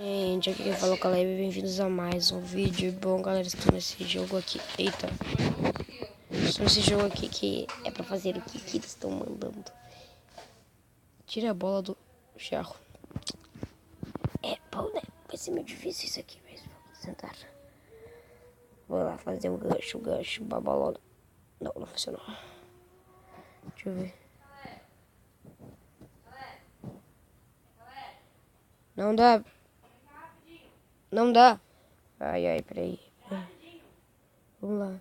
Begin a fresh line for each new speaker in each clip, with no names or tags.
Gente, aqui quem fala é o Caleb, bem-vindos a mais um vídeo. Bom, galera, estou nesse jogo aqui. Eita, estou nesse jogo aqui que é pra fazer o que eles estão mandando. Tira a bola do charro. É bom, né? Vai ser meio difícil isso aqui, mas vamos tentar. Vou lá fazer um gancho, babalona. Não, não funcionou. Deixa eu ver. Não dá. Não dá. Ai, peraí. Vamos lá.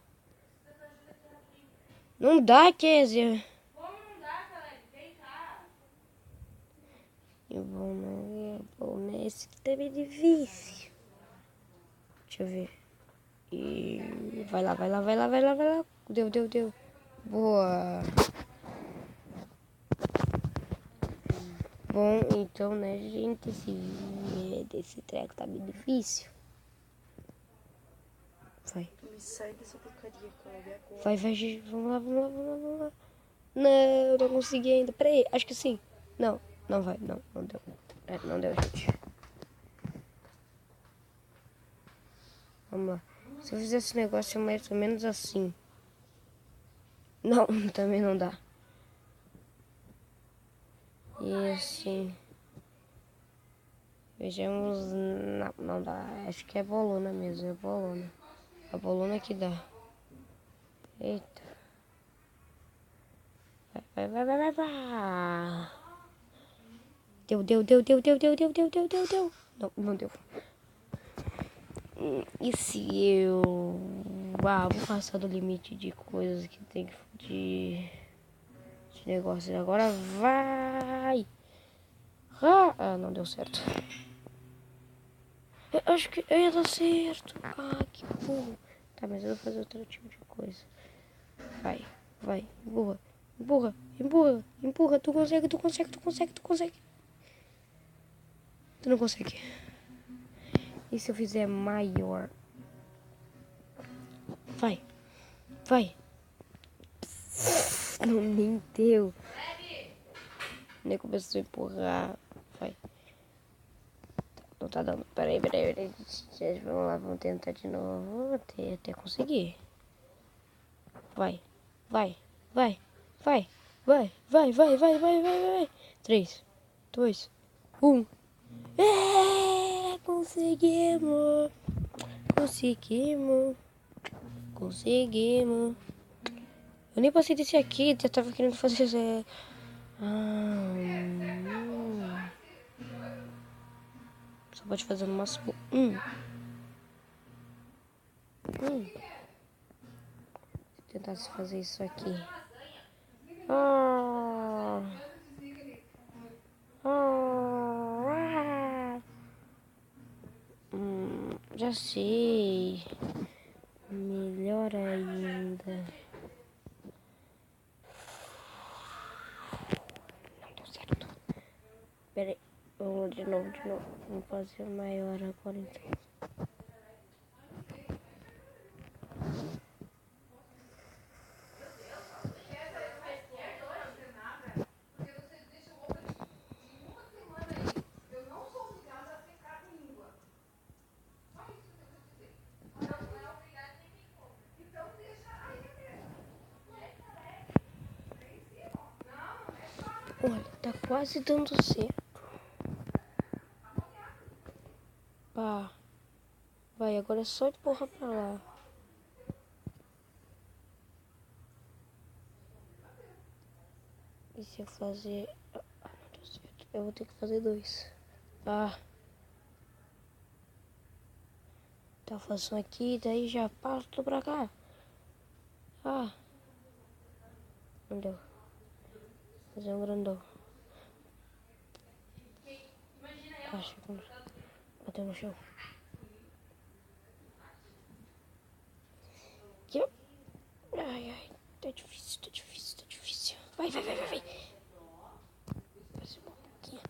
Não dá, Kézia.
Como não dá, Caleb? Vem cá.
E bom, né? Esse aqui tá bem difícil. Deixa eu ver. E vai lá. Deu. Boa. Bom, então, né, gente, esse treco tá bem difícil. Vai.
Me sai dessa porcaria, Caleb, agora.
Vai, gente. Vamos lá. Não, não consegui ainda. Peraí, acho que sim. Não vai. Não deu. Não deu, gente. Vamos lá. Se eu fizer esse negócio mais ou menos assim. Não, também não dá. E assim. Vejamos. Não dá. Acho que é bolona mesmo. É bolona. A bolona que dá. Eita. Vai. Deu. Não deu. E se eu... vou passar do limite de coisas que tem que... de negócios. Agora vai! Não deu certo. Eu acho que ia dar certo. Que burro. Tá, mas eu vou fazer outro tipo de coisa. Vai. Empurra. Tu consegue. Tu não consegue. E se eu fizer maior? Vai. Não, nem deu. Nem começou a empurrar. Vai. Não tá dando. Peraí. Vamos lá, vamos tentar de novo. Até conseguir. Vai. 3, 2, 1. Conseguimos. Eu nem passei desse aqui, eu tava querendo fazer... Só pode fazer no máximo Se tentasse fazer isso aqui. Já sei. Melhor ainda. Não deu certo. Pera aí. Vamos de novo. Vamos fazer maior agora então. Olha, tá quase dando certo. Vai, agora é só empurrar pra lá. E se eu fazer... não deu certo. Eu vou ter que fazer 2. Tá, eu faço um aqui, daí já passo pra cá. Não deu. Vou fazer um grandão. Acho que bateu no chão. Aqui, ó. Ai, tá difícil. Vai. Parece um pouquinho.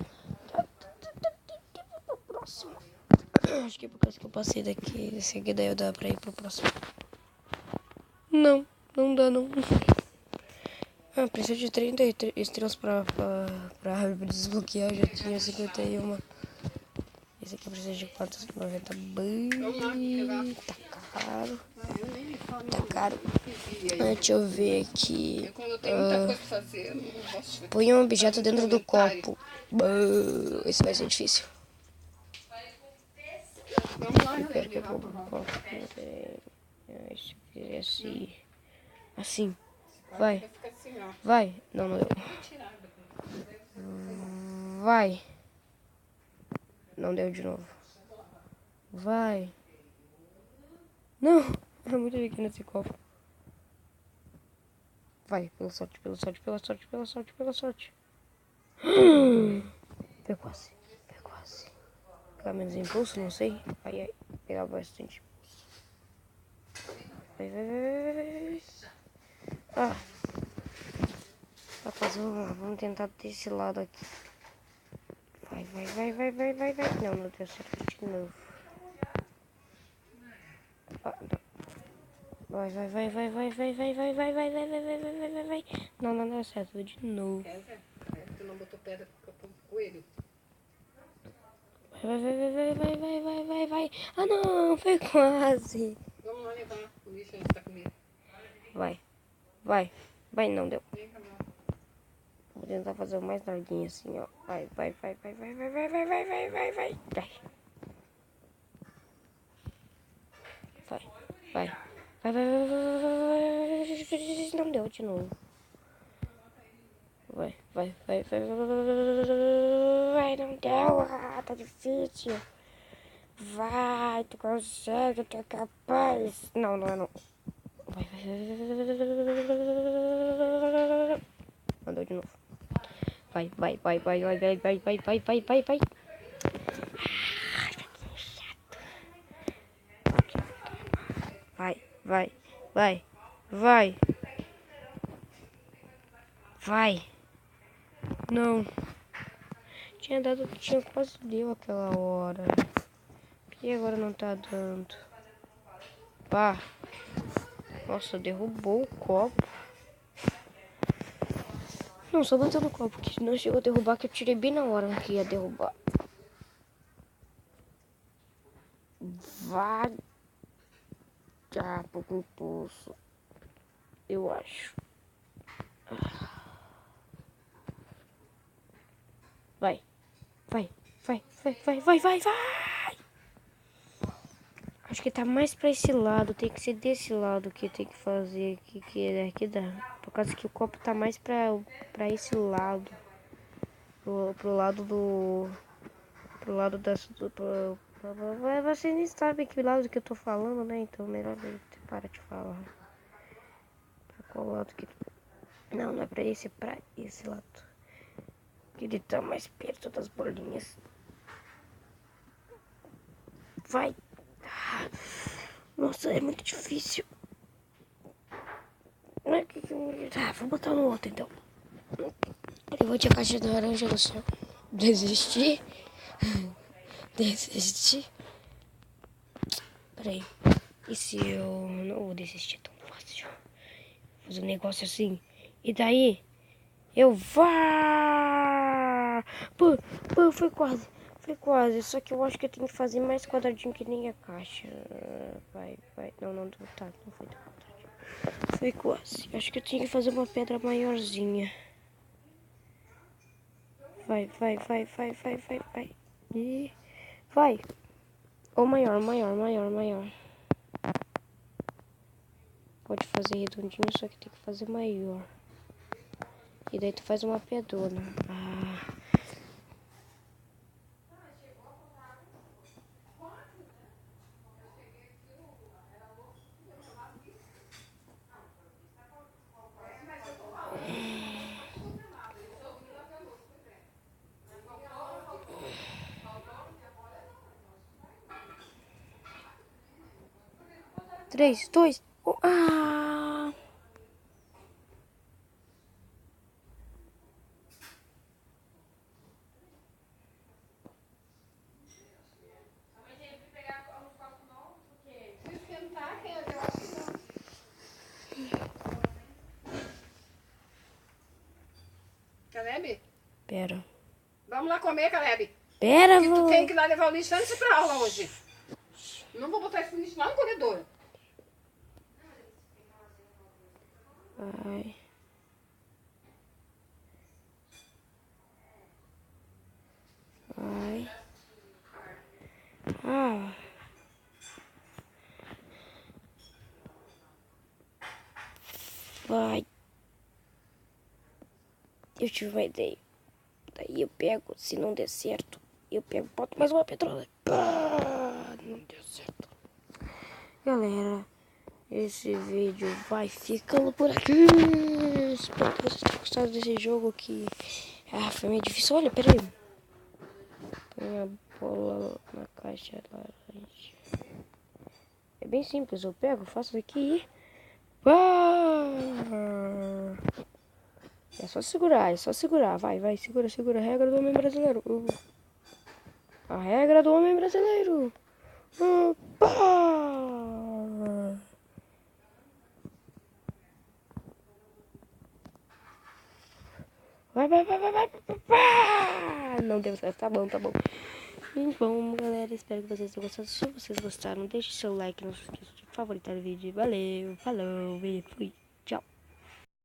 Próximo. Acho que é por causa que eu passei daqui. Esse aqui daí dá pra ir pro próximo. Não dá não. Precisa de 30 estrelas pra desbloquear. Eu já tinha 51. Esse aqui precisa de quantos? 90 tá caro. Tá caro. Deixa eu ver aqui. Põe um objeto dentro do copo. Esse vai ser difícil. Eu quero que eu vou pro copo. Se eu fizer assim. Assim. Vai. Vai. Não, não deu. Vai. Não deu de novo. Vai. Não. É muito pequeno esse copo. Vai. Pela sorte, pela sorte, pela sorte, pela sorte, pela sorte. Foi quase. Foi quase. Pegar menos impulso, não sei. Ai, ai. Pegar bastante impulso. Vai, vai, vai, vai, vai. Ah. Tá quase. Vamos tentar desse lado aqui. Vai, vai, vai, vai, vai, vai, vai. Não, não deu certo de novo. Ah, não. Vai, vai, vai, vai, vai, vai, vai, vai, vai, vai, vai, vai, vai, vai, vai, vai, vai. Não, não deu certo de novo.
Tu não botou pedra pro coelho?
Vai, vai, vai, vai, vai, vai, vai, vai, vai. Ah, não, foi quase.
Vamos lá levar o lixo antes da comida.
Vai, vai, vai, não deu.
Vem cá, lá.
Vou tentar fazer o mais larguinho assim, ó. Vai, vai, vai, vai, vai, vai, vai, vai, vai, vai, vai, vai. Vai, vai. Vai, vai, vai, vai, vai, vai. Não deu de novo. Vai, vai, vai, vai, vai, vai, não deu. Ah, tá difícil. Vai, tu consegue, tu é capaz. Não, não é não. Vai, vai, vai, vai. Não deu de novo. Vai, vai, vai, vai, vai, vai, vai, vai, vai, vai, vai, vai. Vai, vai, vai, vai. Vai. Não. Tinha dado, tinha quase deu aquela hora. E agora não tá dando. Pá. Nossa, derrubou o copo. Não, só bateu no copo, que não chegou a derrubar, que eu tirei bem na hora que ia derrubar. Vai. Já, pouco impulso. Eu acho. Vai. Vai. Vai, vai, vai, vai, vai, vai. Acho que tá mais pra esse lado. Tem que ser desse lado que tem que fazer. Que é que dá. Por causa que o copo tá mais pra esse lado. Pro lado do... Pro lado das... Vocês nem sabem que lado que eu tô falando, né? Então melhor eu parar de falar. Pra qual lado que... Não, não é pra esse, é pra esse lado. Que ele tá mais perto das bolinhas. Vai. Nossa, é muito difícil. Vou botar no outro então. Eu vou tirar a caixa de laranja do céu. Desisti. Desisti. Peraí. E se eu não vou desistir tão fácil? Vou fazer um negócio assim. E daí? Eu vá! Pô, foi quase. Foi quase. Só que eu acho que eu tenho que fazer mais quadradinho que nem a caixa. Vai, vai. Não, não, tá. Não foi tão quadradinho. Foi quase. Acho que eu tinha que fazer uma pedra maiorzinha. Vai, vai, vai, vai, vai, vai, vai. E vai. Ou maior, maior, maior, maior. Pode fazer redondinho, só que tem que fazer maior. E daí tu faz uma pedona. Ah. Três, dois, um. Ah!
Caleb?
Pera.
Vamos lá comer, Caleb.
Pera,
Que tu
vô.
tem que ir lá levar o lixo antes pra aula hoje. Não vou botar esse lixo lá no corredor.
Vai. Vai. Ah. Vai. Eu tive uma ideia. Daí eu pego, se não der certo, eu pego, boto mais uma petrola. Pá, não deu certo. Galera, esse vídeo vai ficando por aqui. Espero que vocês tenham gostado desse jogo que foi meio difícil. Olha, peraí. Põe a bola na caixa laranja. É bem simples, eu pego, faço aqui e... Pá! É só segurar, Vai, vai, segura, segura. A regra do homem brasileiro. A regra do homem brasileiro. Pá! Vai, vai, vai, vai, vai. Pá! Não deu certo, tá bom, tá bom. Bom, galera, espero que vocês tenham gostado. Se vocês gostaram, deixe seu like, não se esqueça de favoritar o vídeo. Valeu, falou e fui.